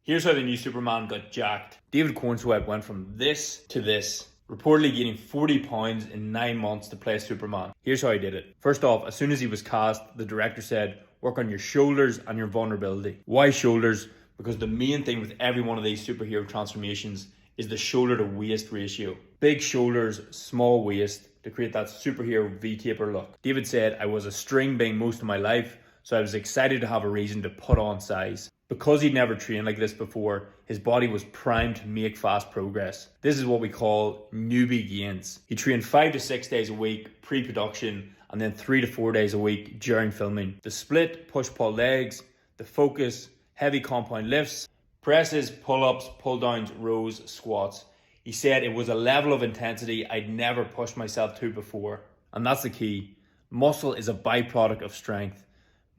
Here's how the new Superman got jacked. David Corenswet went from this to this, reportedly gaining 40 pounds in 9 months to play Superman. Here's how he did it. First off, as soon as he was cast, the director said, work on your shoulders and your vulnerability. Why shoulders? Because the main thing with every one of these superhero transformations is the shoulder to waist ratio. Big shoulders, small waist to create that superhero V-taper look. David said, I was a string being most of my life, so I was excited to have a reason to put on size. Because he'd never trained like this before, his body was primed to make fast progress. This is what we call newbie gains. He trained 5 to 6 days a week pre-production and then 3 to 4 days a week during filming. The split, push-pull legs, the focus, heavy compound lifts, presses, pull-ups, pull-downs, rows, squats. He said it was a level of intensity I'd never pushed myself to before. And that's the key. Muscle is a byproduct of strength.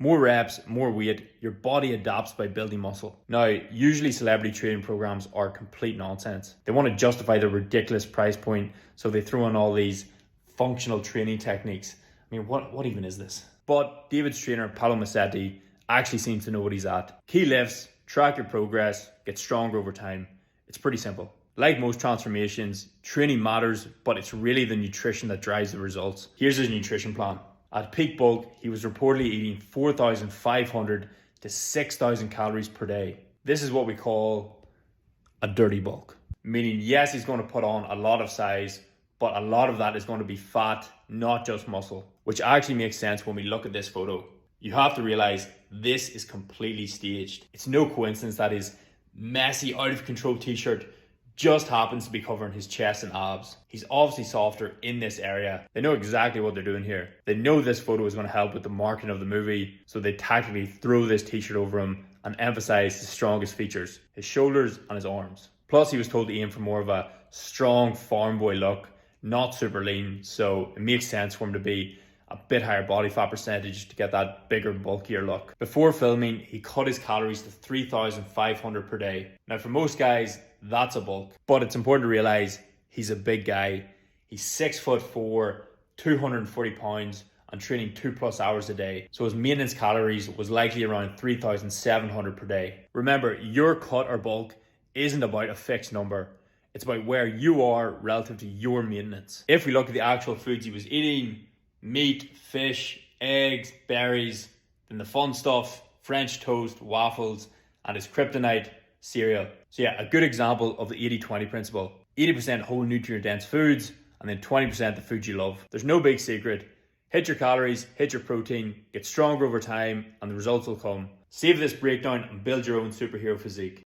More reps, more weight, your body adapts by building muscle. Now, usually celebrity training programs are complete nonsense. They want to justify their ridiculous price point, so they throw in all these functional training techniques. I mean, what even is this? But David's trainer, Paolo Massetti, actually seems to know what he's at. Key lifts, track your progress, get stronger over time. It's pretty simple. Like most transformations, training matters, but it's really the nutrition that drives the results. Here's his nutrition plan. At peak bulk, he was reportedly eating 4,500 to 6,000 calories per day. This is what we call a dirty bulk. Meaning, yes, he's going to put on a lot of size, but a lot of that is going to be fat, not just muscle, which actually makes sense when we look at this photo. You have to realize this is completely staged. It's no coincidence that his messy, out of control t-shirt just happens to be covering his chest and abs. He's obviously softer in this area. They know exactly what they're doing here. They know this photo is going to help with the marketing of the movie, so they tactically throw this t-shirt over him and emphasize his strongest features, his shoulders and his arms. Plus, he was told to aim for more of a strong farm boy look, not super lean, so it makes sense for him to be a bit higher body fat percentage to get that bigger, bulkier look. Before filming, he cut his calories to 3,500 per day. Now, for most guys, that's a bulk, but it's important to realize he's a big guy. He's 6'4", 240 pounds and training 2+ hours a day. So his maintenance calories was likely around 3,700 per day. Remember, your cut or bulk isn't about a fixed number. It's about where you are relative to your maintenance. If we look at the actual foods he was eating, meat, fish, eggs, berries, then the fun stuff, French toast, waffles, and his kryptonite, cereal. So yeah, a good example of the 80-20 principle. 80% whole nutrient-dense foods, and then 20% the foods you love. There's no big secret. Hit your calories, hit your protein, get stronger over time, and the results will come. Save this breakdown and build your own superhero physique.